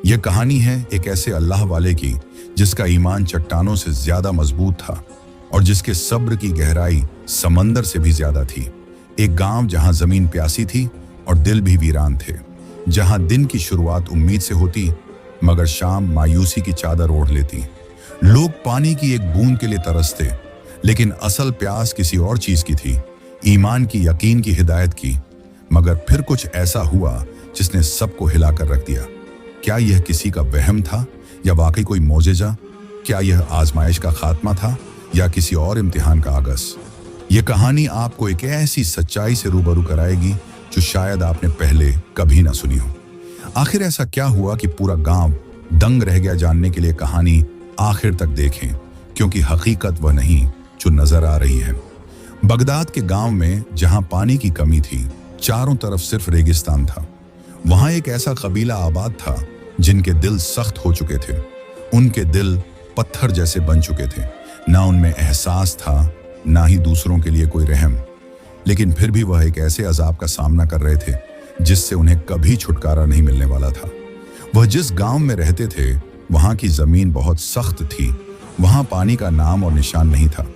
यह कहानी है एक ऐसे अल्लाह वाले की जिसका ईमान चट्टानों से ज्यादा मजबूत था और जिसके सब्र की गहराई समंदर से भी ज्यादा थी। एक गांव जहां जमीन प्यासी थी और दिल भी वीरान थे, जहां दिन की शुरुआत उम्मीद से होती मगर शाम मायूसी की चादर ओढ़ लेती। लोग पानी की एक बूंद के लिए तरसते, लेकिन असल प्यास किसी और चीज की थी, ईमान की, यकीन की, हिदायत की। मगर फिर कुछ ऐसा हुआ जिसने सबको हिलाकर रख दिया। क्या यह किसी का वहम था या वाकई कोई मोजेजा? क्या यह आजमाइश का खात्मा था या किसी और इम्तिहान का आगाज? यह कहानी आपको एक ऐसी सच्चाई से रूबरू कराएगी जो शायद आपने पहले कभी ना सुनी हो। आखिर ऐसा क्या हुआ कि पूरा गांव दंग रह गया? जानने के लिए कहानी आखिर तक देखें, क्योंकि हकीकत वह नहीं जो नजर आ रही है। बगदाद के गांव में जहां पानी की कमी थी, चारों तरफ सिर्फ रेगिस्तान था, वहां एक ऐसा कबीला आबाद था जिनके दिल सख्त हो चुके थे। उनके दिल पत्थर जैसे बन चुके थे। ना उनमें एहसास था, ना ही दूसरों के लिए कोई रहम। लेकिन फिर भी वह एक ऐसे अजाब का सामना कर रहे थे जिससे उन्हें कभी छुटकारा नहीं मिलने वाला था। वह जिस गांव में रहते थे वहां की जमीन बहुत सख्त थी। वहां पानी का नाम और निशान नहीं था।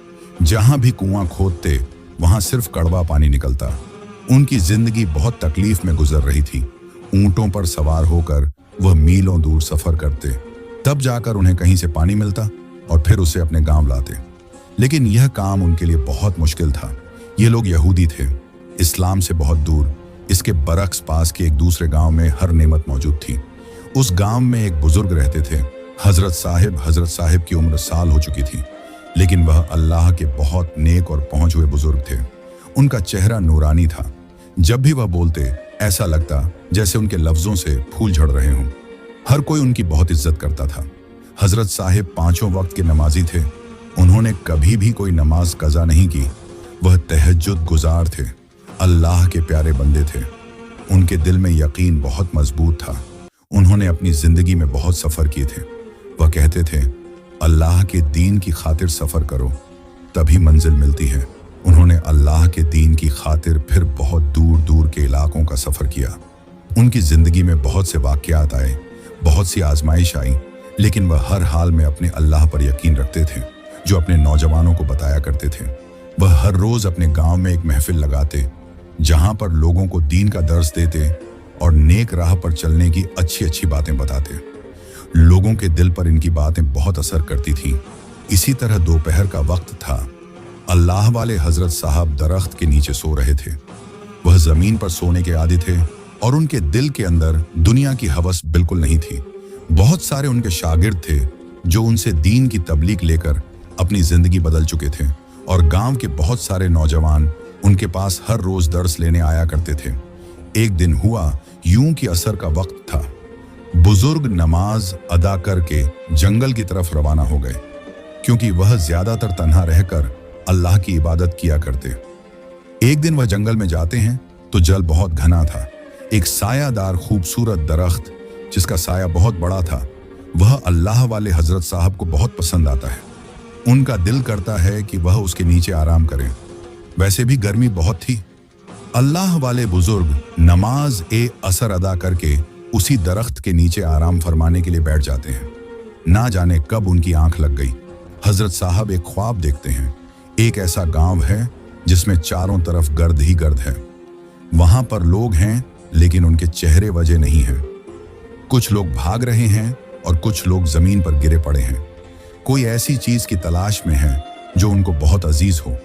जहां भी कुआं खोदते वहां सिर्फ कड़वा पानी निकलता। उनकी जिंदगी बहुत तकलीफ में गुजर रही थी। ऊंटों पर सवार होकर वह मीलों दूर सफर करते, तब जाकर उन्हें कहीं से पानी मिलता और फिर उसे अपने गांव लाते। लेकिन यह काम उनके लिए बहुत मुश्किल था। ये लोग यहूदी थे, इस्लाम से बहुत दूर। इसके बरक्स पास के एक दूसरे गांव में हर नेमत मौजूद थी। उस गांव में एक बुजुर्ग रहते थे, हजरत साहिब की उम्र साल हो चुकी थी, लेकिन वह अल्लाह के बहुत नेक और पहुंच हुए बुजुर्ग थे। उनका चेहरा नूरानी था। जब भी वह बोलते ऐसा लगता जैसे उनके लफ्जों से फूल झड़ रहे हों। हर कोई उनकी बहुत इज्जत करता था। हजरत साहिब 5 वक्त के नमाजी थे। उन्होंने कभी भी कोई नमाज कज़ा नहीं की। वह तहज्जुद गुजार थे, अल्लाह के प्यारे बंदे थे। उनके दिल में यकीन बहुत मजबूत था। उन्होंने अपनी जिंदगी में बहुत सफर किए थे। वह कहते थे, अल्लाह के दीन की खातिर सफर करो, तभी मंजिल मिलती है। उन्होंने अल्लाह के दीन की खातिर फिर बहुत दूर दूर के इलाकों का सफर किया। उनकी जिंदगी में बहुत से वाकयात आए, बहुत सी आजमाइश आई, लेकिन वह हर हाल में अपने अल्लाह पर यकीन रखते थे, जो अपने नौजवानों को बताया करते थे। वह हर रोज अपने गांव में एक महफिल लगाते, जहां पर लोगों को दीन का दर्स देते और नेक राह पर चलने की अच्छी अच्छी बातें बताते। लोगों के दिल पर इनकी बातें बहुत असर करती थीं। इसी तरह दोपहर का वक्त था। अल्लाह वाले हजरत साहब दरख्त के नीचे सो रहे थे। वह जमीन पर सोने के आदी थे और उनके दिल के अंदर दुनिया की हवस बिल्कुल नहीं थी। बहुत सारे उनके शागिर्द थे जो उनसे दीन की तबलीग लेकर अपनी जिंदगी बदल चुके थे, और गांव के बहुत सारे नौजवान उनके पास हर रोज दर्स लेने आया करते थे। एक दिन हुआ यूं कि असर का वक्त था। बुजुर्ग नमाज अदा करके जंगल की तरफ रवाना हो गए, क्योंकि वह ज्यादातर तन्हा रहकर अल्लाह की इबादत किया करते। एक दिन वह जंगल में जाते हैं तो जल बहुत घना था। एक सायादार खूबसूरत दरख्त जिसका साया बहुत बड़ा था, वह अल्लाह वाले हजरत साहब को बहुत पसंद आता है। उनका दिल करता है कि वह उसके नीचे आराम करें। वैसे भी गर्मी बहुत थी। अल्लाह वाले बुजुर्ग नमाज ए असर अदा करके उसी दरख्त के नीचे आराम फरमाने के लिए बैठ जाते हैं। ना जाने कब उनकी आंख लग गई। हजरत साहब एक ख्वाब देखते हैं। एक ऐसा गांव है जिसमें चारों तरफ गर्द ही गर्द है। वहां पर लोग हैं, लेकिन उनके चेहरे वजह नहीं है। कुछ लोग भाग रहे हैं और कुछ लोग जमीन पर गिरे पड़े हैं। कोई ऐसी चीज की तलाश में है जो उनको बहुत अजीज हो,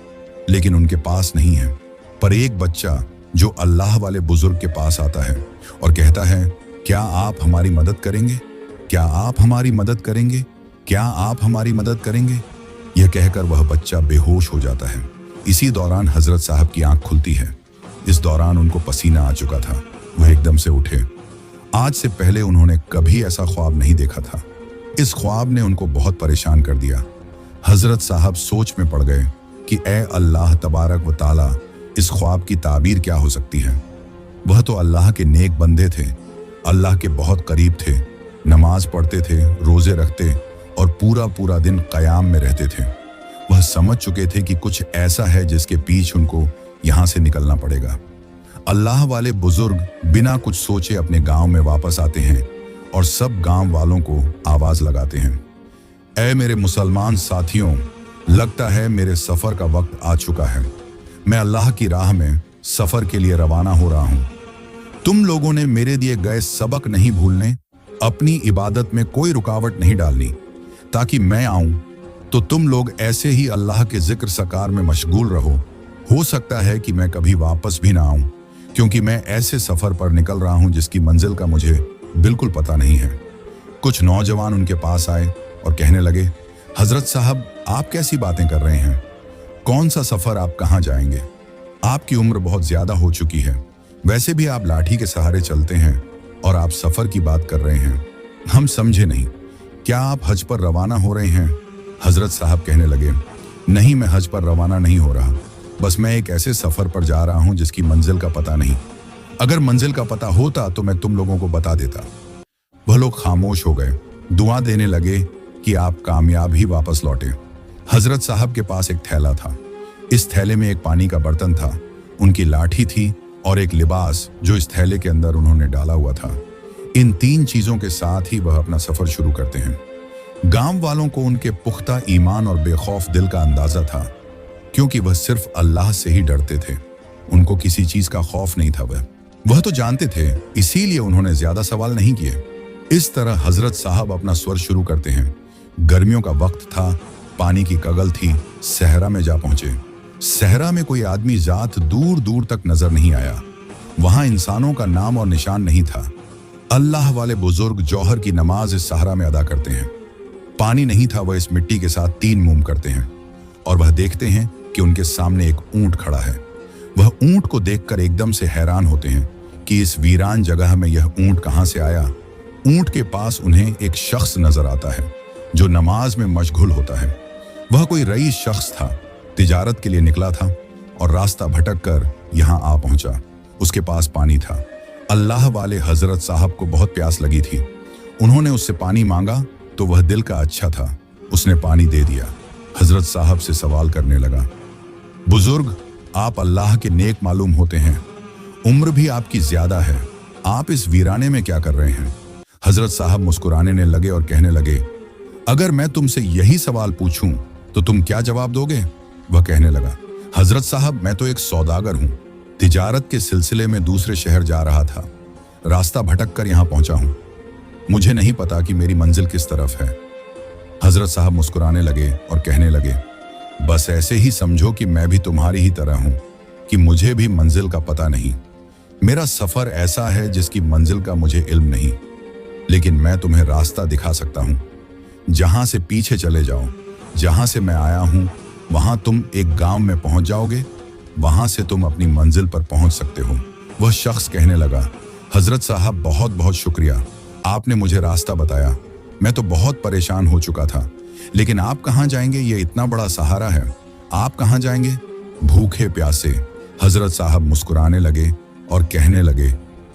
लेकिन उनके पास नहीं है। पर एक बच्चा जो अल्लाह वाले बुजुर्ग के पास आता है और कहता है, क्या आप हमारी मदद करेंगे? क्या आप हमारी मदद करेंगे? क्या आप हमारी मदद करेंगे? यह कहकर वह बच्चा बेहोश हो जाता है। इसी दौरान हजरत साहब की आंख खुलती है। इस दौरान उनको पसीना आ चुका था। वह एकदम से उठे। आज से पहले उन्होंने कभी ऐसा ख्वाब नहीं देखा था। इस ख्वाब ने उनको बहुत परेशान कर दिया। हजरत साहब सोच में पड़ गए कि ए अल्लाह तबारक व ताला, इस ख्वाब की ताबीर क्या हो सकती है? वह तो अल्लाह के नेक बंदे थे, अल्लाह के बहुत करीब थे, नमाज पढ़ते थे, रोजे रखते और पूरा पूरा दिन क़याम में रहते थे। वह समझ चुके थे कि कुछ ऐसा है जिसके पीछे उनको यहाँ से निकलना पड़ेगा। अल्लाह वाले बुजुर्ग बिना कुछ सोचे अपने गांव में वापस आते हैं और सब गांव वालों को आवाज लगाते हैं, ऐ मेरे मुसलमान साथियों, लगता है मेरे सफर का वक्त आ चुका है। मैं अल्लाह की राह में सफर के लिए रवाना हो रहा हूं। तुम लोगों ने मेरे दिए गए सबक नहीं भूलने, अपनी इबादत में कोई रुकावट नहीं डालनी, ताकि मैं आऊं तो तुम लोग ऐसे ही अल्लाह के जिक्र सकार में मशगूल रहो। हो सकता है कि मैं कभी वापस भी ना आऊं, क्योंकि मैं ऐसे सफर पर निकल रहा हूं जिसकी मंजिल का मुझे बिल्कुल पता नहीं है। कुछ नौजवान उनके पास आए और कहने लगे, हजरत साहब, आप कैसी बातें कर रहे हैं? कौन सा सफर? आप कहाँ जाएंगे? आपकी उम्र बहुत ज्यादा हो चुकी है, वैसे भी आप लाठी के सहारे चलते हैं और आप सफर की बात कर रहे हैं। हम समझे नहीं, क्या आप हज पर रवाना हो रहे हैं? हजरत साहब कहने लगे, नहीं, मैं हज पर रवाना नहीं हो रहा, बस मैं एक ऐसे सफर पर जा रहा हूं जिसकी मंजिल का पता नहीं। अगर मंजिल का पता होता तो मैं तुम लोगों को बता देता। वह लोग खामोश हो गए, दुआ देने लगे कि आप कामयाब ही वापस लौटे। हजरत साहब के पास एक थैला था। इस थैले में एक पानी का बर्तन था, उनकी लाठी थी और एक लिबास जो इस थैले के अंदर उन्होंने डाला हुआ था। इन 3 चीजों के साथ ही वह अपना सफर शुरू करते हैं। गांव वालों को उनके पुख्ता ईमान और बेखौफ दिल का अंदाजा था, क्योंकि वह सिर्फ अल्लाह से ही डरते थे। उनको किसी चीज का खौफ नहीं था। वह तो जानते थे, इसीलिए उन्होंने ज्यादा सवाल नहीं किए। इस तरह हजरत साहब अपना स्वर शुरू करते हैं। गर्मियों का वक्त था, पानी की कगल थी। सहरा में जा पहुंचे। सहरा में कोई आदमी जात दूर दूर तक नजर नहीं आया। वहां इंसानों का नाम और निशान नहीं था। अल्लाह वाले बुजुर्ग जौहर की नमाज इस सहरा में अदा करते हैं। पानी नहीं था, वह इस मिट्टी के साथ 3 मुम करते हैं और वह देखते हैं कि उनके सामने एक ऊंट खड़ा है। वह ऊंट को देखकर एकदम से हैरान होते हैं कि इस वीरान जगह में यह ऊंट कहां से आया। ऊंट के पास उन्हें एक शख्स नजर आता है जो नमाज में मशगूल होता है। वह कोई रईस शख्स था, तिजारत के लिए निकला था और रास्ता भटक कर यहाँ आ पहुंचा। उसके पास पानी था। अल्लाह वाले हजरत साहब को बहुत प्यास लगी थी। उन्होंने उससे पानी मांगा तो वह दिल का अच्छा था, उसने पानी दे दिया। हजरत साहब से सवाल करने लगा, बुजुर्ग, आप अल्लाह के नेक मालूम होते हैं, उम्र भी आपकी ज्यादा है, आप इस वीराने में क्या कर रहे हैं? हजरत साहब मुस्कुराने लगे और कहने लगे, अगर मैं तुमसे यही सवाल पूछूं तो तुम क्या जवाब दोगे? वह कहने लगा, हजरत साहब, मैं तो एक सौदागर हूं, तिजारत के सिलसिले में दूसरे शहर जा रहा था, रास्ता भटक कर यहां पहुंचा हूं, मुझे नहीं पता कि मेरी मंजिल किस तरफ है। हजरत साहब मुस्कुराने लगे और कहने लगे, बस ऐसे ही समझो कि मैं भी तुम्हारी ही तरह हूं कि मुझे भी मंजिल का पता नहीं। मेरा सफर ऐसा है जिसकी मंजिल का मुझे इल्म नहीं, लेकिन मैं तुम्हें रास्ता दिखा सकता हूं। जहां से पीछे चले जाओ, जहां से मैं आया हूं वहां तुम एक गांव में पहुंच जाओगे, वहां से तुम अपनी मंजिल पर पहुंच सकते हो। वह शख्स कहने लगा, हजरत साहब, बहुत बहुत शुक्रिया, आपने मुझे रास्ता बताया। मैं तो बहुत परेशान हो चुका था, लेकिन आप कहां जाएंगे? ये इतना बड़ा सहारा है, आप कहां जाएंगे? भूखे प्यासे। हजरत साहब मुस्कुराने लगे और कहने लगे,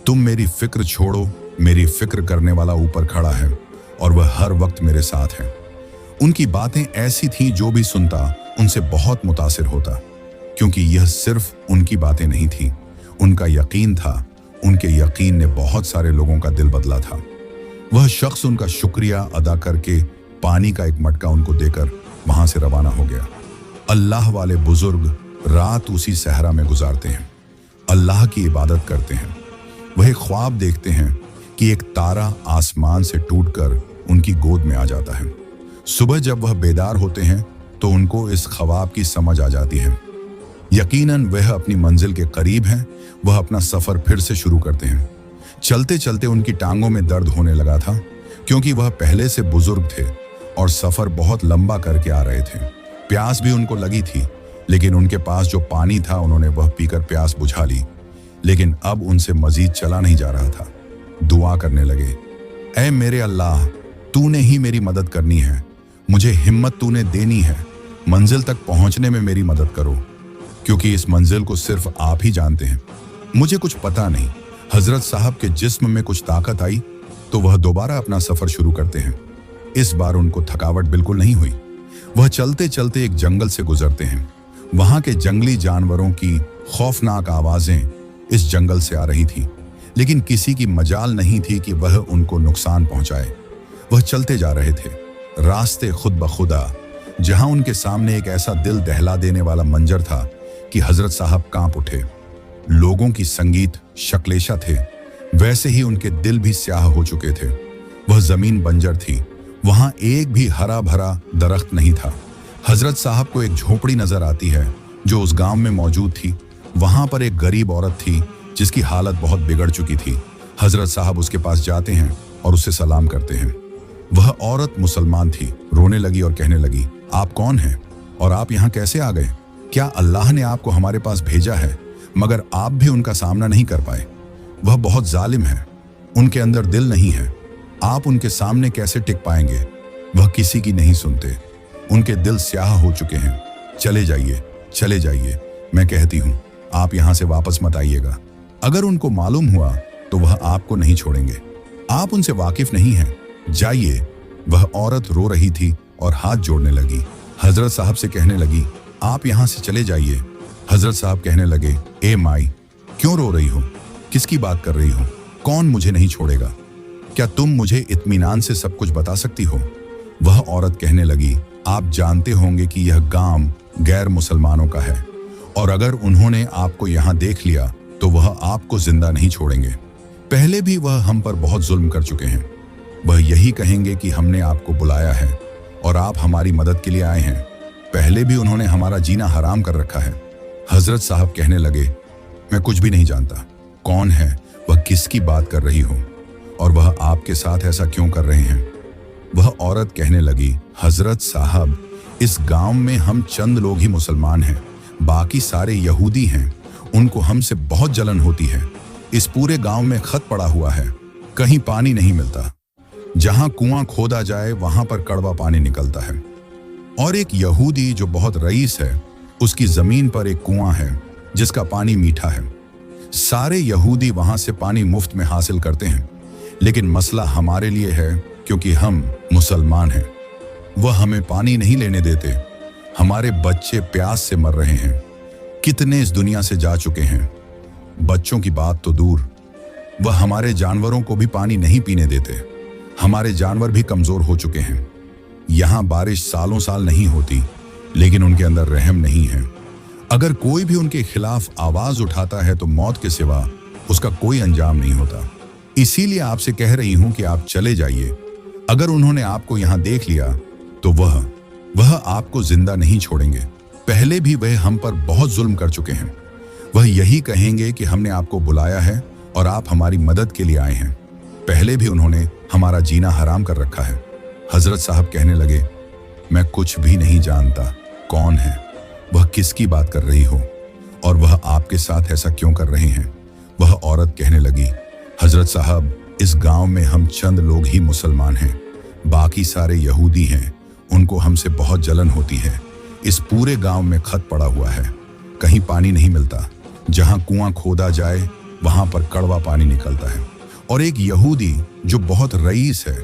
तुम मेरी फिक्र छोड़ो, मेरी फिक्र करने वाला ऊपर खड़ा है और वह हर वक्त मेरे साथ है। उनकी बातें ऐसी थीं जो भी सुनता उनसे बहुत मुतासिर होता, क्योंकि यह सिर्फ उनकी बातें नहीं थीं, उनका यकीन था। उनके यकीन ने बहुत सारे लोगों का दिल बदला था। वह शख्स उनका शुक्रिया अदा करके पानी का एक मटका उनको देकर वहां से रवाना हो गया। अल्लाह वाले बुजुर्ग रात उसी सहरा में गुजारते हैं, अल्लाह की इबादत करते हैं। वह एक ख्वाब देखते हैं कि एक तारा आसमान से टूटकर उनकी गोद में आ जाता है। सुबह जब वह बेदार होते हैं तो उनको इस ख्वाब की समझ आ जाती है। यकीनन वह अपनी मंजिल के करीब हैं। वह अपना सफर फिर से शुरू करते हैं। चलते चलते उनकी टांगों में दर्द होने लगा था, क्योंकि वह पहले से बुजुर्ग थे और सफर बहुत लंबा करके आ रहे थे। प्यास भी उनको लगी थी, लेकिन उनके पास जो पानी था उन्होंने वह पीकर प्यास बुझा ली, लेकिन अब उनसे मजीद चला नहीं जा रहा था। दुआ करने लगे, ऐ मेरे अल्लाह, तूने ही मेरी मदद करनी है, मुझे हिम्मत तूने देनी है, मंजिल तक पहुंचने में मेरी मदद करो, क्योंकि इस मंजिल को सिर्फ आप ही जानते हैं, मुझे कुछ पता नहीं। हजरत साहब के जिस्म में कुछ ताकत आई तो वह दोबारा अपना सफर शुरू करते हैं। इस बार उनको थकावट बिल्कुल नहीं हुई। वह चलते चलते एक जंगल से गुजरते हैं। वहां के जंगली जानवरों की खौफनाक आवाजें इस जंगल से आ रही थी, लेकिन किसी की मजाल नहीं थी कि वह उनको नुकसान पहुंचाए। वह चलते जा रहे थे, रास्ते खुद ब खुदा, जहां उनके सामने एक ऐसा दिल दहला देने वाला मंजर था कि हजरत साहब कांप उठे। लोगों की संगीत शक्लेशा थे, वैसे ही उनके दिल भी स्याह हो चुके थे। वह जमीन बंजर थी, वहां एक भी हरा भरा दरख्त नहीं था। हजरत साहब को एक झोपड़ी नजर आती है जो उस गांव में मौजूद थी। वहां पर एक गरीब औरत थी जिसकी हालत बहुत बिगड़ चुकी थी। हजरत साहब उसके पास जाते हैं और उससे सलाम करते हैं। वह औरत मुसलमान थी, रोने लगी और कहने लगी, आप कौन हैं और आप यहाँ कैसे आ गए? क्या अल्लाह ने आपको हमारे पास भेजा है? मगर आप भी उनका सामना नहीं कर पाए। वह बहुत जालिम है, उनके अंदर दिल नहीं है। आप उनके सामने कैसे टिक पाएंगे? वह किसी की नहीं सुनते, उनके दिल स्याह हो चुके हैं। चले जाइए, चले जाइए, मैं कहती हूँ आप यहाँ से वापस मत आइएगा। अगर उनको मालूम हुआ तो वह आपको नहीं छोड़ेंगे। आप उनसे वाकिफ नहीं हैं, जाइए। वह औरत रो रही थी और हाथ जोड़ने लगी। हजरत साहब से कहने लगी, आप यहाँ से चले जाइए। हजरत साहब कहने लगे, ए माई, क्यों रो रही हो? किसकी बात कर रही हो? कौन मुझे नहीं छोड़ेगा? क्या तुम मुझे इत्मीनान से सब कुछ बता सकती हो? वह औरत कहने लगी, आप जानते होंगे कि यह गांव गैर मुसलमानों का है और अगर उन्होंने आपको यहाँ देख लिया तो वह आपको जिंदा नहीं छोड़ेंगे। पहले भी वह हम पर बहुत जुल्म कर चुके हैं। वह यही कहेंगे कि हमने आपको बुलाया है और आप हमारी मदद के लिए आए हैं। पहले भी उन्होंने हमारा जीना हराम कर रखा है। हजरत साहब कहने लगे, मैं कुछ भी नहीं जानता। कौन है वह, किसकी बात कर रही हो और वह आपके साथ ऐसा क्यों कर रहे हैं? वह औरत कहने लगी, हजरत साहब, इस गांव में हम चंद लोग ही मुसलमान हैं, बाकी सारे यहूदी हैं। उनको हमसे बहुत जलन होती है। इस पूरे गांव में खत पड़ा हुआ है, कहीं पानी नहीं मिलता। जहां कुआं खोदा जाए वहां पर कड़वा पानी निकलता है। और एक यहूदी जो बहुत रईस है, उसकी जमीन पर एक कुआं है जिसका पानी मीठा है। सारे यहूदी वहां से पानी मुफ्त में हासिल करते हैं, लेकिन मसला हमारे लिए है क्योंकि हम मुसलमान हैं। वह हमें पानी नहीं लेने देते। हमारे बच्चे प्यास से मर रहे हैं। कितने इस दुनिया से जा चुके हैं। बच्चों की बात तो दूर, वह हमारे जानवरों को भी पानी नहीं पीने देते। हमारे जानवर भी कमजोर हो चुके हैं। यहाँ बारिश सालों साल नहीं होती, लेकिन उनके अंदर रहम नहीं है। अगर कोई भी उनके खिलाफ आवाज उठाता है तो मौत के सिवा उसका कोई अंजाम नहीं होता। इसीलिए आपसे कह रही हूं कि आप चले जाइए। अगर उन्होंने आपको यहाँ देख लिया तो वह आपको जिंदा नहीं छोड़ेंगे। पहले भी वह हम पर बहुत जुल्म कर चुके हैं। वह यही कहेंगे कि हमने आपको बुलाया है और आप हमारी मदद के लिए आए हैं। पहले भी उन्होंने हमारा जीना हराम कर रखा है। हजरत साहब कहने लगे, मैं कुछ भी नहीं जानता। कौन है वह, किसकी बात कर रही हो और वह आपके साथ ऐसा क्यों कर रहे हैं? वह औरत कहने लगी, हजरत साहब, इस गांव में हम चंद लोग ही मुसलमान हैं, बाकी सारे यहूदी हैं। उनको हमसे बहुत जलन होती है। इस पूरे गांव में खत पड़ा हुआ है, कहीं पानी नहीं मिलता। जहां कुआं खोदा जाए वहां पर कड़वा पानी निकलता है। और एक यहूदी जो बहुत रईस है,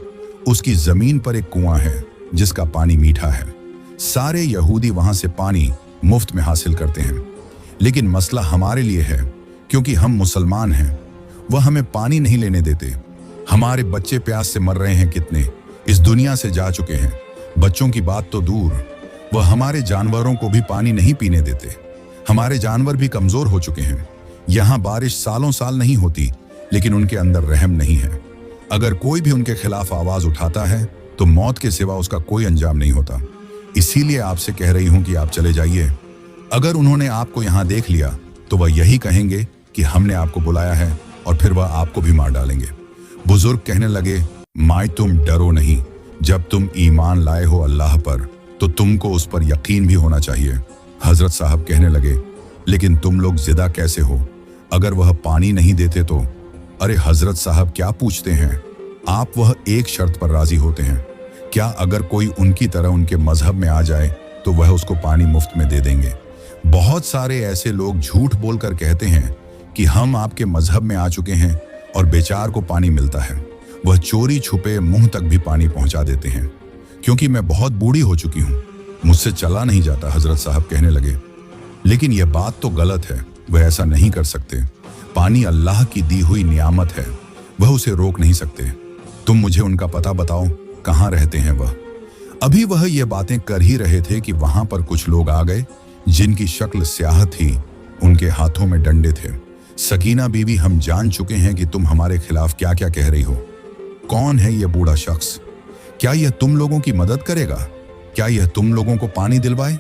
उसकी जमीन पर एक कुआं है जिसका पानी मीठा है। सारे यहूदी वहां से पानी मुफ्त में हासिल करते हैं, लेकिन मसला हमारे लिए है क्योंकि हम मुसलमान हैं। वह हमें पानी नहीं लेने देते। हमारे बच्चे प्यास से मर रहे हैं, कितने इस दुनिया से जा चुके हैं। बच्चों की बात तो दूर, वह हमारे जानवरों को भी पानी नहीं पीने देते। हमारे जानवर भी कमजोर हो चुके हैं। यहाँ बारिश सालों साल नहीं होती, लेकिन उनके अंदर रहम नहीं है। अगर कोई भी उनके खिलाफ आवाज उठाता है तो मौत के सिवा उसका कोई अंजाम नहीं होता। इसीलिए आपसे कह रही हूं कि आप चले जाइए। अगर उन्होंने आपको यहाँ देख लिया तो वह यही कहेंगे कि हमने आपको बुलाया है और फिर वह आपको भी मार डालेंगे। बुजुर्ग कहने लगे, माई, तुम डरो नहीं। जब तुम ईमान लाए हो अल्लाह पर तो तुमको उस पर यकीन भी होना चाहिए। हजरत साहब कहने लगे, लेकिन तुम लोग जिदा कैसे हो? अगर वह पानी नहीं देते तो? अरे हजरत साहब, क्या पूछते हैं आप? वह एक शर्त पर राजी होते हैं। क्या अगर कोई उनकी तरह उनके मजहब में आ जाए तो वह उसको पानी मुफ्त में दे देंगे? बहुत सारे ऐसे लोग झूठ बोलकर कहते हैं कि हम आपके मजहब में आ चुके हैं और बेचार को पानी मिलता है। वह चोरी छुपे मुंह तक भी पानी पहुंचा देते हैं। क्योंकि मैं बहुत बूढ़ी हो चुकी हूं, मुझसे चला नहीं जाता। हजरत साहब कहने लगे, लेकिन यह बात तो गलत है, वह ऐसा नहीं कर सकते। पानी अल्लाह की दी हुई नियामत है, वह उसे रोक नहीं सकते। तुम मुझे उनका पता बताओ, कहाँ रहते हैं वह? अभी वह ये बातें कर ही रहे थे कि वहां पर कुछ लोग आ गए जिनकी शक्ल स्याह थी, उनके हाथों में डंडे थे। सकीना बीवी, हम जान चुके हैं कि तुम हमारे खिलाफ क्या क्या कह रही हो। कौन है यह बूढ़ा शख्स? क्या यह तुम लोगों की मदद करेगा? क्या यह तुम लोगों को पानी दिलवाए?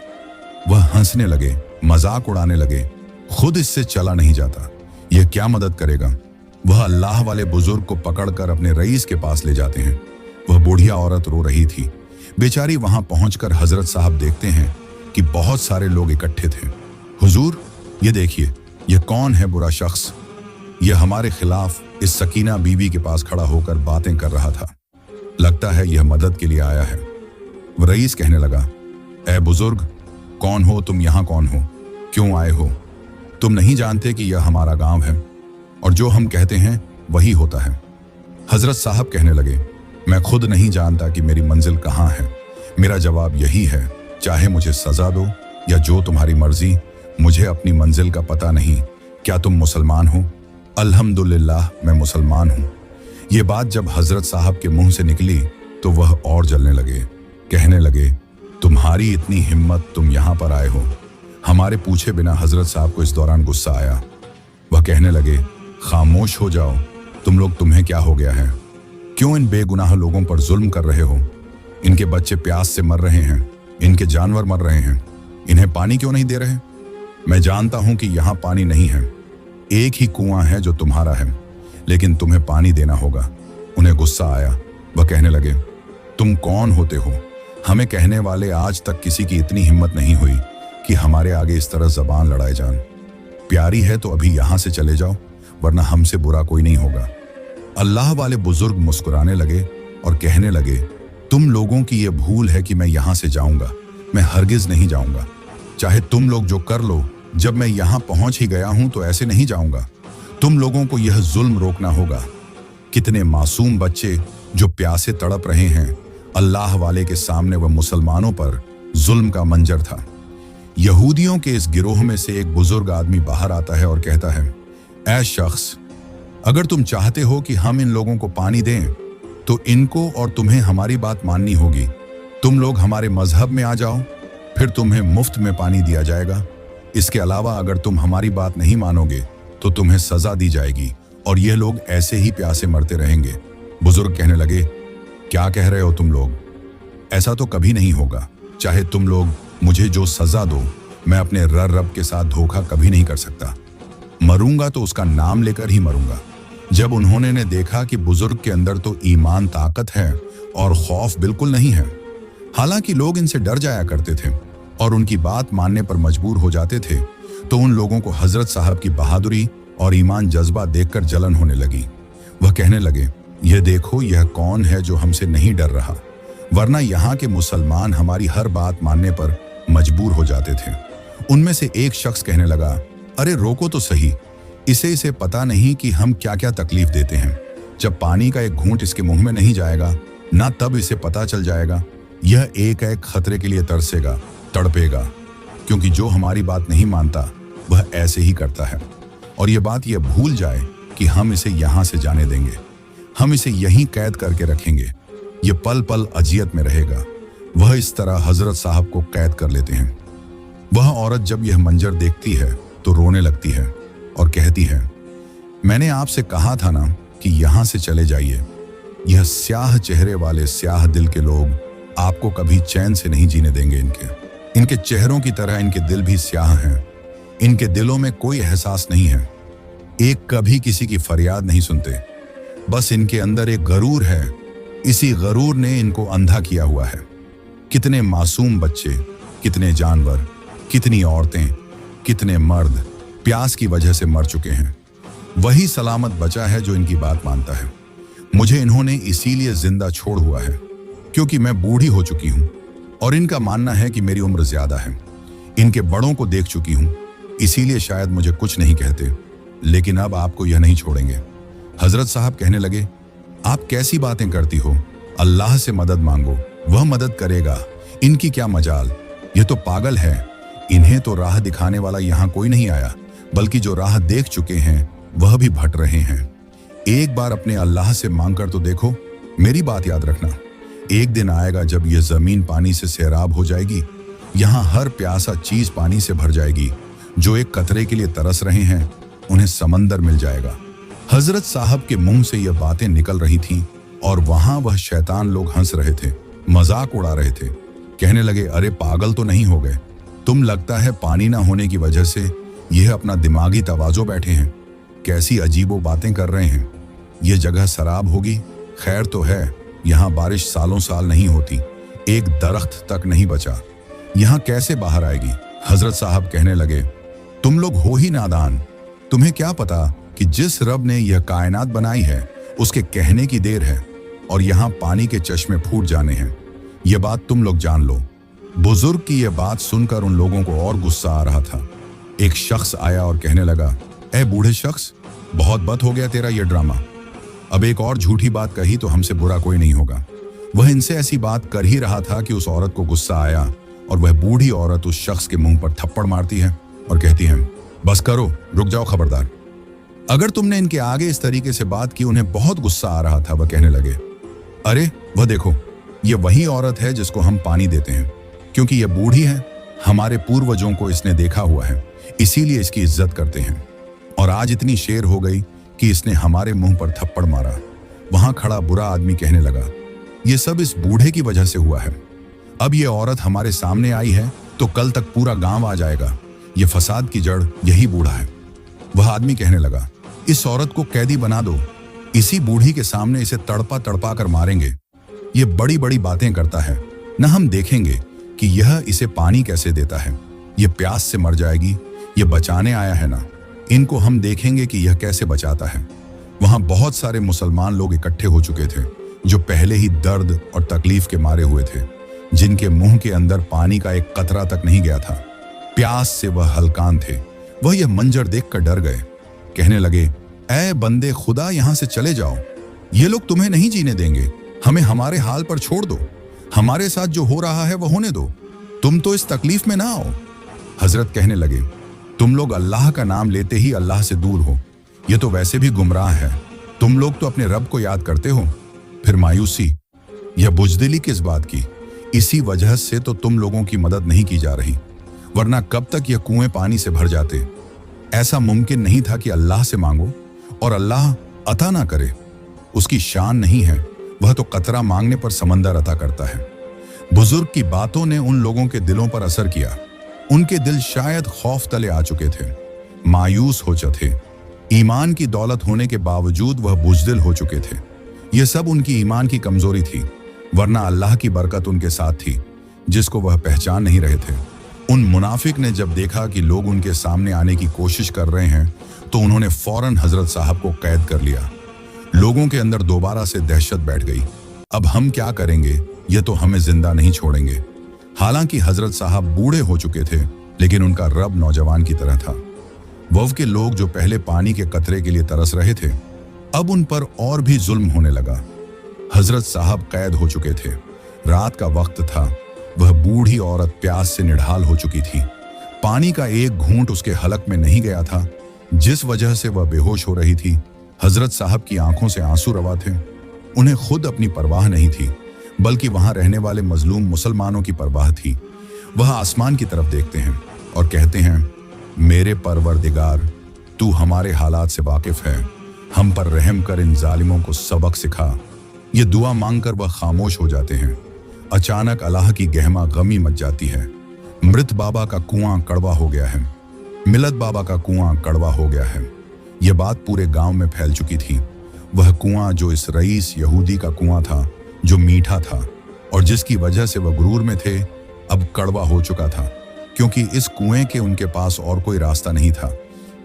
वह हंसने लगे, मजाक उड़ाने लगे। खुद इससे चला नहीं जाता, यह क्या मदद करेगा? वह अल्लाह वाले बुजुर्ग को पकड़कर अपने रईस के पास ले जाते हैं। वह बुढ़िया औरत रो रही थी। बेचारी वहां पहुंचकर हजरत साहब देखते हैं कि बहुत सारे लोग इकट्ठे थे। हुजूर, ये देखिए, यह कौन है बुरा शख्स? यह हमारे खिलाफ इस सकीना बीवी के पास खड़ा होकर बातें कर रहा था। लगता है यह मदद के लिए आया है। रईस कहने लगा, ए बुजुर्ग, कौन हो तुम? यहाँ कौन हो? क्यों आए हो? तुम नहीं जानते कि यह हमारा गांव है और जो हम कहते हैं वही होता है। हजरत साहब कहने लगे, मैं खुद नहीं जानता कि मेरी मंजिल कहाँ है। मेरा जवाब यही है, चाहे मुझे सजा दो या जो तुम्हारी मर्जी, मुझे अपनी मंजिल का पता नहीं। क्या तुम मुसलमान हो? अल्हम्दुलिल्लाह, मैं मुसलमान हूँ। ये बात जब हजरत साहब के मुंह से निकली तो वह और जलने लगे। कहने लगे, तुम्हारी इतनी हिम्मत, तुम यहाँ पर आए हो? हमारे पूछे बिना हजरत साहब को इस दौरान गुस्सा आया। वह कहने लगे, खामोश हो जाओ तुम लोग, तुम्हें क्या हो गया है? क्यों इन बेगुनाह लोगों पर जुल्म कर रहे हो? इनके बच्चे प्यास से मर रहे हैं, इनके जानवर मर रहे हैं, इन्हें पानी क्यों नहीं दे रहे? मैं जानता हूं कि यहाँ पानी नहीं है, एक ही कुआं है जो तुम्हारा है, लेकिन तुम्हें पानी देना होगा। उन्हें गुस्सा आया। वह कहने लगे, तुम कौन होते हो? हमें कहने वाले आज तक किसी की इतनी हिम्मत नहीं हुई कि हमारे आगे इस तरह जबान लड़ाए जान। प्यारी है तो अभी यहां से चले जाओ, वरना हमसे बुरा कोई नहीं होगा। अल्लाह वाले बुजुर्ग मुस्कुराने लगे और कहने लगे, तुम लोगों की यह भूल है कि मैं यहां से जाऊंगा। मैं हरगिज नहीं जाऊंगा, चाहे तुम लोग जो कर लो। जब मैं यहां पहुंच ही गया हूं तो ऐसे नहीं जाऊंगा। तुम लोगों को यह जुल्म रोकना होगा। कितने मासूम बच्चे जो प्यासे तड़प रहे हैं। अल्लाह वाले के सामने वह मुसलमानों पर जुल्म का मंजर था। यहूदियों के इस गिरोह में से एक बुजुर्ग आदमी बाहर आता है और कहता है, ऐ शख्स, अगर तुम चाहते हो कि हम इन लोगों को पानी दें तो इनको और तुम्हें हमारी बात माननी होगी। तुम लोग हमारे मजहब में आ जाओ, फिर तुम्हें मुफ्त में पानी दिया जाएगा। इसके अलावा अगर तुम हमारी बात नहीं मानोगे तो तुम्हें सजा दी जाएगी और ये लोग ऐसे ही प्यासे मरते रहेंगे। बुजुर्ग कहने लगे, क्या कह रहे हो तुम लोग? ऐसा तो कभी नहीं होगा। चाहे तुम लोग मुझे जो सजा दो, मैं अपने रब के साथ धोखा कभी नहीं कर सकता। मरूंगा तो उसका नाम लेकर ही मरूंगा। जब उन्होंने ने देखा कि बुजुर्ग के अंदर तो ईमान ताकत है और खौफ बिल्कुल नहीं है, हालांकि लोग इनसे डर जाया करते थे और उनकी बात मानने पर मजबूर हो जाते थे, तो उन लोगों को हजरत साहब की बहादुरी और ईमान जज्बा देखकर जलन होने लगी। वह कहने लगे, यह देखो, यह कौन है जो हमसे नहीं डर रहा, वरना यहाँ के मुसलमान हमारी हर बात मानने पर मजबूर हो जाते थे। उनमें से एक शख्स कहने लगा, अरे रोको तो सही, इसे पता नहीं कि हम क्या क्या तकलीफ देते हैं। जब पानी का एक घूंट इसके मुंह में नहीं जाएगा ना, तब इसे पता चल जाएगा। यह एक खतरे के लिए तरसेगा, तड़पेगा, क्योंकि जो हमारी बात नहीं मानता वह ऐसे ही करता है। और यह बात यह भूल जाए कि हम इसे यहाँ से जाने देंगे, हम इसे यहीं कैद करके रखेंगे। यह पल पल अजियत में रहेगा। वह इस तरह हजरत साहब को कैद कर लेते हैं। वह औरत जब यह मंजर देखती है तो रोने लगती है और कहती है, मैंने आपसे कहा था ना कि यहाँ से चले जाइए। यह स्याह चेहरे वाले स्याह दिल के लोग आपको कभी चैन से नहीं जीने देंगे। इनके चेहरों की तरह इनके दिल भी स्याह हैं। इनके दिलों में कोई एहसास नहीं है, एक कभी किसी की फरियाद नहीं सुनते। बस इनके अंदर एक गरूर है, इसी गरूर ने इनको अंधा किया हुआ है। कितने मासूम बच्चे, कितने जानवर, कितनी औरतें, कितने मर्द प्यास की वजह से मर चुके हैं। वही सलामत बचा है जो इनकी बात मानता है। मुझे इन्होंने इसीलिए जिंदा छोड़ हुआ है क्योंकि मैं बूढ़ी हो चुकी हूँ और इनका मानना है कि मेरी उम्र ज्यादा है। इनके बड़ों को देख चुकी हूँ, इसीलिए शायद मुझे कुछ नहीं कहते, लेकिन अब आपको यह नहीं छोड़ेंगे। हजरत साहब कहने लगे, आप कैसी बातें करती हो? अल्लाह से मदद मांगो, वह मदद करेगा। इनकी क्या मजाल, यह तो पागल है। इन्हें तो राह दिखाने वाला यहाँ कोई नहीं आया, बल्कि जो राह देख चुके हैं वह भी भट रहे हैं। एक बार अपने अल्लाह से मांगकर तो देखो। मेरी बात याद रखना, एक दिन आएगा जब यह जमीन पानी से सैराब हो जाएगी। यहाँ हर प्यासा चीज पानी से भर जाएगी। जो एक कतरे के लिए तरस रहे हैं उन्हें समंदर मिल जाएगा। हजरत साहब के मुंह से यह बातें निकल रही थीं और वहां वह शैतान लोग हंस रहे थे, मजाक उड़ा रहे थे। कहने लगे, अरे पागल तो नहीं हो गए तुम? लगता है पानी ना होने की वजह से यह अपना दिमागी तवाज़ो बैठे हैं। कैसी अजीबो बातें कर रहे हैं। ये जगह सराब होगी? खैर तो है, यहाँ बारिश सालों साल नहीं होती, एक दरख्त तक नहीं बचा, यहाँ कैसे बाहर आएगी? हजरत साहब कहने लगे, तुम लोग हो ही नादान। तुम्हें क्या पता कि जिस रब ने यह कायनात बनाई है उसके कहने की देर है और यहाँ पानी के चश्मे फूट जाने हैं। यह बात तुम लोग जान लो। बुजुर्ग की यह बात सुनकर उन लोगों को और गुस्सा आ रहा था। एक शख्स आया और कहने लगा, ए बूढ़े शख्स, बहुत बद हो गया तेरा यह ड्रामा। अब एक और झूठी बात कही तो हमसे बुरा कोई नहीं होगा। वह इनसे ऐसी बात कर ही रहा था कि उस औरत को गुस्सा आया और वह बूढ़ी औरत उस शख्स के मुंह पर थप्पड़ मारती है और कहती है, बस करो, रुक जाओ, खबरदार। अगर तुमने इनके आगे इस तरीके से बात की। उन्हें बहुत गुस्सा आ रहा था। वह कहने लगे, अरे वह देखो, यह वही औरत है जिसको हम पानी देते हैं। क्योंकि यह बूढ़ी है, हमारे पूर्वजों को इसने देखा हुआ है, इसीलिए इसकी इज्जत करते हैं। और आज इतनी शेर हो गई कि इसने हमारे मुंह पर थप्पड़ मारा। वहां खड़ा बुरा आदमी कहने लगा, यह सब इस बूढ़े की वजह से हुआ है। अब यह औरत हमारे सामने आई है तो कल तक पूरा गांव आ जाएगा। यह फसाद की जड़ यही बूढ़ा है। वह आदमी कहने लगा, इस औरत को कैदी बना दो, इसी बूढ़ी के सामने इसे तड़पा तड़पा कर मारेंगे। ये बड़ी बड़ी बातें करता है, न हम देखेंगे कि यह इसे पानी कैसे देता है। यह प्यास से मर जाएगी, यह बचाने आया है ना, इनको हम देखेंगे कि यह कैसे बचाता है। वहां बहुत सारे मुसलमान लोग इकट्ठे हो चुके थे जो पहले ही दर्द और तकलीफ के मारे हुए थे, जिनके मुंह के अंदर पानी का एक कतरा तक नहीं गया था। प्यास से वह हलकान थे। वह यह मंजर देखकर डर गए। कहने लगे, ऐ बंदे खुदा, यहां से चले जाओ, ये लोग तुम्हें नहीं जीने देंगे। हमें हमारे हाल पर छोड़ दो, हमारे साथ जो हो रहा है वह होने दो, तुम तो इस तकलीफ में ना आओ। हजरत कहने लगे, तुम लोग अल्लाह का नाम लेते ही अल्लाह से दूर हो, यह तो वैसे भी गुमराह है। तुम लोग तो अपने रब को याद करते हो, फिर मायूसी, यह बुजदिली किस बात की? इसी वजह से तो तुम लोगों की मदद नहीं की जा रही, वरना कब तक यह कुएं पानी से भर जाते। ऐसा मुमकिन नहीं था कि अल्लाह से मांगो और अल्लाह अता ना करे। उसकी शान नहीं है, वह तो कतरा मांगने पर समंदर अता करता है। बुजुर्ग की बातों ने उन लोगों के दिलों पर असर किया। उनके दिल शायद खौफ तले आ चुके थे, मायूस हो चुके थे। ईमान की दौलत होने के बावजूद वह बुजदिल हो चुके थे। यह सब उनकी ईमान की कमजोरी थी, वरना अल्लाह की बरकत उनके साथ थी, जिसको वह पहचान नहीं रहे थे। उन मुनाफिक ने जब देखा कि लोग उनके सामने आने की कोशिश कर रहे हैं तो उन्होंने फौरन हजरत साहब को कैद कर लिया। लोगों के अंदर दोबारा से दहशत बैठ गई। अब हम क्या करेंगे, ये तो हमें जिंदा नहीं छोड़ेंगे। हालांकि हजरत साहब बूढ़े हो चुके थे, लेकिन उनका रब नौजवान की तरह था। वफ के लोग जो पहले पानी के कतरे के लिए तरस रहे थे, अब उन पर और भी जुल्म होने लगा। हजरत साहब कैद हो चुके थे। रात का वक्त था। वह बूढ़ी औरत प्यास से निढाल हो चुकी थी। पानी का एक घूंट उसके हलक में नहीं गया था, जिस वजह से वह बेहोश हो रही थी। हजरत साहब की आंखों से आंसू रवा थे। उन्हें खुद अपनी परवाह नहीं थी, बल्कि वहां रहने वाले मजलूम मुसलमानों की परवाह थी। वह आसमान की तरफ देखते हैं और कहते हैं, मेरे परवरदिगार, तू हमारे हालात से वाकिफ है, हम पर रहम कर इन जालिमों को सबक सिखा। ये दुआ मांगकर वह खामोश हो जाते हैं। अचानक अल्लाह की गहमा गमी मच जाती है। मृत बाबा का कुआं कड़वा हो गया है, मिलत बाबा का कुआं कड़वा हो गया है। यह बात पूरे गांव में फैल चुकी थी। वह कुआं जो इस रईस यहूदी का कुआं था, जो मीठा था और जिसकी वजह से वह गुरूर में थे, अब कड़वा हो चुका था, क्योंकि इस कुएं के उनके पास और कोई रास्ता नहीं था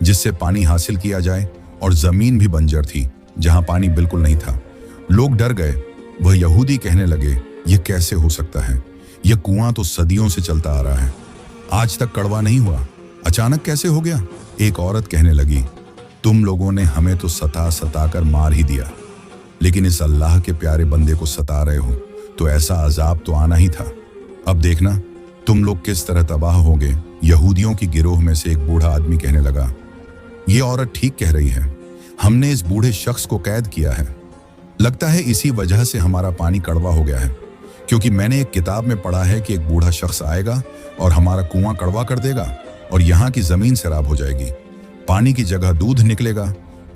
जिससे पानी हासिल किया जाए, और जमीन भी बंजर थी जहां पानी बिल्कुल नहीं था। लोग डर गए। वह यहूदी कहने लगे, यह कैसे हो सकता है? यह कुआं तो सदियों से चलता आ रहा है, आज तक कड़वा नहीं हुआ, अचानक कैसे हो गया? एक औरत कहने लगी, तुम लोगों ने हमें तो सता सता कर मार ही दिया, लेकिन इस अल्लाह के प्यारे बंदे को सता रहे हो तो ऐसा अजाब तो आना ही था। अब देखना तुम लोग किस तरह तबाह होगे। यहूदियों की गिरोह में से एक बूढ़ा आदमी कहने लगा, ये औरत ठीक कह रही है, हमने इस बूढ़े शख्स को कैद किया है। लगता है इसी वजह से हमारा पानी कड़वा हो गया है, क्योंकि मैंने एक किताब में पढ़ा है कि एक बूढ़ा शख्स आएगा और हमारा कुआं कड़वा कर देगा और यहाँ की जमीन शराब हो जाएगी। पानी की जगह दूध निकलेगा,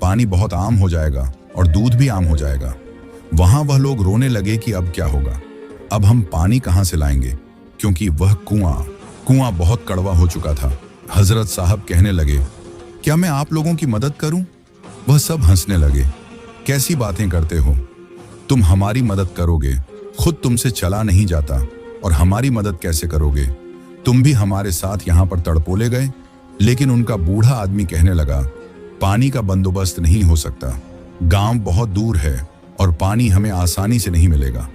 पानी बहुत आम हो जाएगा और दूध भी आम हो जाएगा। वहां वह लोग रोने लगे कि अब क्या होगा, अब हम पानी कहां से लाएंगे, क्योंकि वह कुआं बहुत कड़वा हो चुका था। हजरत साहब कहने लगे, क्या मैं आप लोगों की मदद करूं? वह सब हंसने लगे। कैसी बातें करते हो, तुम हमारी मदद करोगे, खुद तुमसे चला नहीं जाता और हमारी मदद कैसे करोगे? तुम भी हमारे साथ यहाँ पर तड़पोले गए। लेकिन उनका बूढ़ा आदमी कहने लगा, पानी का बंदोबस्त नहीं हो सकता, गांव बहुत दूर है और पानी हमें आसानी से नहीं मिलेगा।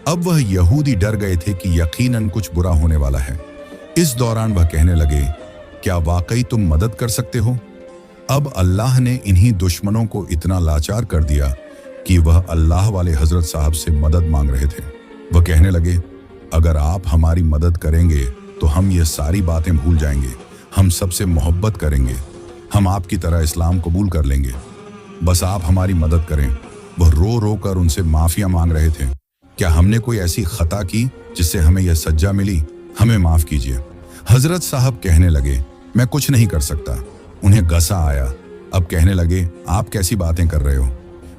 अब वह यहूदी डर गए थे कि यकीनन कुछ बुरा होने वाला है। इस दौरान वह कहने लगे, क्या वाकई तुम मदद कर सकते हो? अब अल्लाह ने इन्हीं दुश्मनों को इतना लाचार कर दिया कि वह अल्लाह वाले हजरत साहब से मदद मांग रहे थे। वह कहने लगे, अगर आप हमारी मदद करेंगे तो हम ये सारी बातें भूल जाएंगे, हम सबसे मोहब्बत करेंगे, हम आपकी तरह इस्लाम कबूल कर लेंगे, बस आप हमारी मदद करें। वह रो रो कर उनसे माफिया मांग रहे थे। क्या हमने कोई ऐसी खता की जिससे हमें यह सज्जा मिली? हमें माफ कीजिए। हजरत साहब कहने लगे, मैं कुछ नहीं कर सकता। उन्हें गसा आया। अब कहने लगे, आप कैसी बातें कर रहे हो?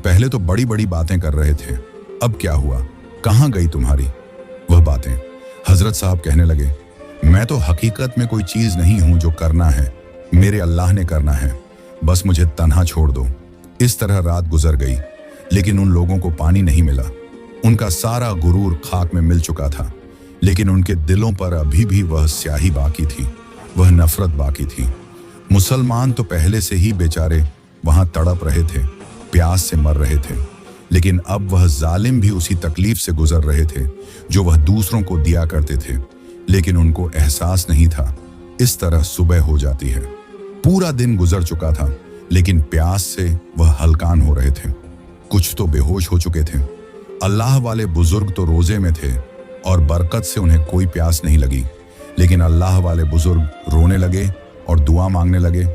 पहले तो बड़ी बड़ी बातें कर रहे थे, अब क्या हुआ? कहाँ गई तुम्हारी वह बातें? हजरत साहब कहने लगे, मैं तो हकीकत में कोई चीज नहीं हूं जो करना है, मेरे अल्लाह ने करना है, बस मुझे तन्हा छोड़ दो। इस तरह रात गुजर गई, लेकिन उन लोगों को पानी नहीं मिला। उनका सारा गुरूर खाक में मिल चुका था, लेकिन उनके दिलों पर अभी भी वह स्याही बाकी थी, वह नफरत बाकी थी। मुसलमान तो पहले से ही बेचारे वहां तड़प रहे थे, प्यास से मर रहे थे, लेकिन अब वह जालिम भी उसी तकलीफ से गुजर रहे थे जो वह दूसरों को दिया करते थे, लेकिन उनको एहसास नहीं था। इस तरह सुबह हो जाती है। पूरा दिन गुजर चुका था, लेकिन प्यास से वह हलकान हो रहे थे। कुछ तो बेहोश हो चुके थे। अल्लाह वाले बुजुर्ग तो रोजे में थे और बरकत से उन्हें कोई प्यास नहीं लगी, लेकिन अल्लाह वाले बुजुर्ग रोने लगे और दुआ मांगने लगे,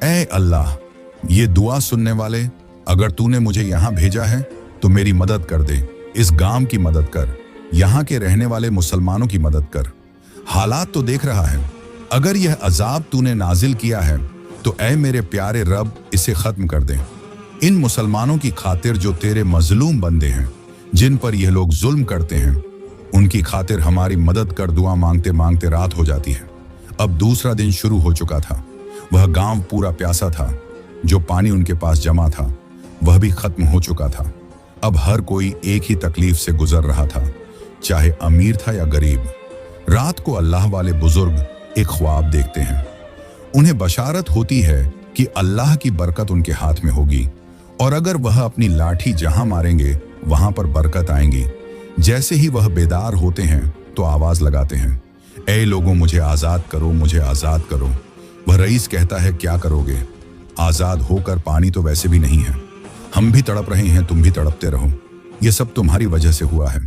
ऐ अल्लाह, ये दुआ सुनने वाले, अगर तूने मुझे यहाँ भेजा है तो मेरी मदद कर दे, इस गांव की मदद कर, यहाँ के रहने वाले मुसलमानों की मदद कर। हालात तो देख रहा है, अगर यह अजाब तूने नाजिल किया है तो ऐ मेरे प्यारे रब, इसे खत्म कर दे। इन मुसलमानों की खातिर जो तेरे मजलूम बंदे हैं, जिन पर यह लोग जुल्म करते हैं, उनकी खातिर हमारी मदद कर। दुआ मांगते मांगते रात हो जाती है। अब दूसरा दिन शुरू हो चुका था। वह गांव पूरा प्यासा था। जो पानी उनके पास जमा था वह भी खत्म हो चुका था। अब हर कोई एक ही तकलीफ से गुजर रहा था, चाहे अमीर था या गरीब। रात को अल्लाह वाले बुजुर्ग एक ख्वाब देखते हैं। उन्हें बशारत होती है कि अल्लाह की बरकत उनके हाथ में होगी और अगर वह अपनी लाठी जहां मारेंगे वहां पर बरकत आएंगी। जैसे ही वह बेदार होते हैं तो आवाज लगाते हैं, ऐ लोगों, मुझे आजाद करो, मुझे आजाद करो। वह रईस कहता है, क्या करोगे? आजाद होकर पानी तो वैसे भी नहीं है, हम भी तड़प रहे हैं, तुम भी तड़पते रहो। ये सब तुम्हारी वजह से हुआ है।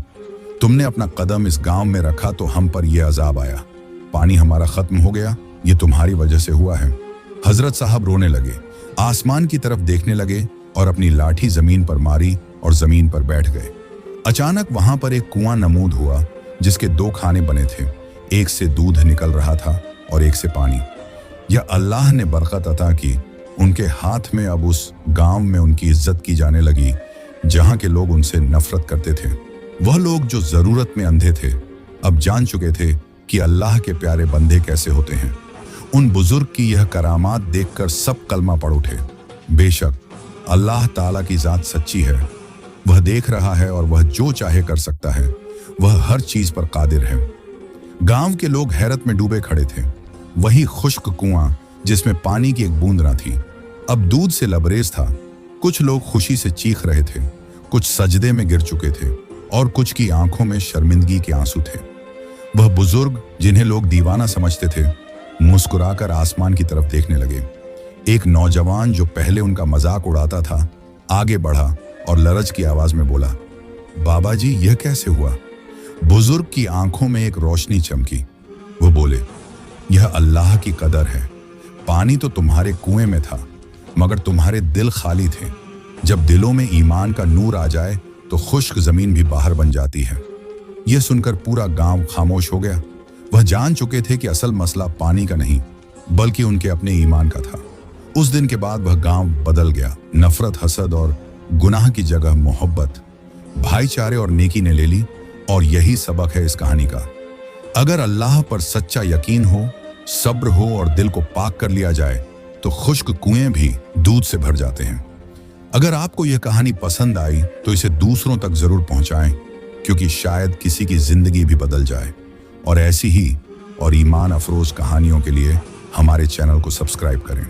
तुमने अपना कदम इस गांव में रखा तो हम पर यह अजाब आया। पानी हमारा खत्म हो गया, ये तुम्हारी वजह से हुआ है। हजरत साहब रोने लगे, आसमान की तरफ देखने लगे और अपनी लाठी जमीन पर मारी और जमीन पर बैठ गए। अचानक वहां पर एक कुआं नमूद हुआ जिसके 2 खाने बने थे। एक से दूध निकल रहा था और एक से पानी। यह अल्लाह ने बरकत अता की। उनके हाथ में अब उस गांव में उनकी इज्जत की जाने लगी जहां के लोग उनसे नफरत करते थे। वह लोग जो जरूरत में अंधे थे अब जान चुके थे कि अल्लाह के प्यारे बंदे कैसे होते हैं। उन बुजुर्ग की यह करामात देखकर सब कलमा पढ़ उठे। बेशक अल्लाह ताला की जात सच्ची है, वह देख रहा है और वह जो चाहे कर सकता है, वह हर चीज पर कादिर है। गांव के लोग हैरत में डूबे खड़े थे। वही खुश्क कुआं जिसमें पानी की एक बूंद न थी अब दूध से लबरेज था। कुछ लोग खुशी से चीख रहे थे, कुछ सजदे में गिर चुके थे और कुछ की आंखों में शर्मिंदगी के आंसू थे। वह बुजुर्ग जिन्हें लोग दीवाना समझते थे मुस्कुराकर आसमान की तरफ देखने लगे। एक नौजवान जो पहले उनका मजाक उड़ाता था आगे बढ़ा और लरज की आवाज में बोला, बाबा जी, यह कैसे हुआ? बुजुर्ग की आंखों में एक रोशनी चमकी। वो बोले, यह अल्लाह की कदर है। पानी तो तुम्हारे कुएं में था, मगर तुम्हारे दिल खाली थे। जब दिलों में ईमान का नूर आ जाए तो खुश्क जमीन भी बाहर बन जाती है। यह सुनकर पूरा गांव खामोश हो गया। वह जान चुके थे कि असल मसला पानी का नहीं बल्कि उनके अपने ईमान का था। उस दिन के बाद वह गांव बदल गया। नफरत, हसद और गुनाह की जगह मोहब्बत, भाईचारे और नेकी ने ले ली। और यही सबक है इस कहानी का। अगर अल्लाह पर सच्चा यकीन हो, सब्र हो और दिल को पाक कर लिया जाए तो खुश्क कुएं भी दूध से भर जाते हैं। अगर आपको यह कहानी पसंद आई तो इसे दूसरों तक जरूर पहुंचाएं, क्योंकि शायद किसी की जिंदगी भी बदल जाए। और ऐसी ही और ईमान अफरोज कहानियों के लिए हमारे चैनल को सब्सक्राइब करें।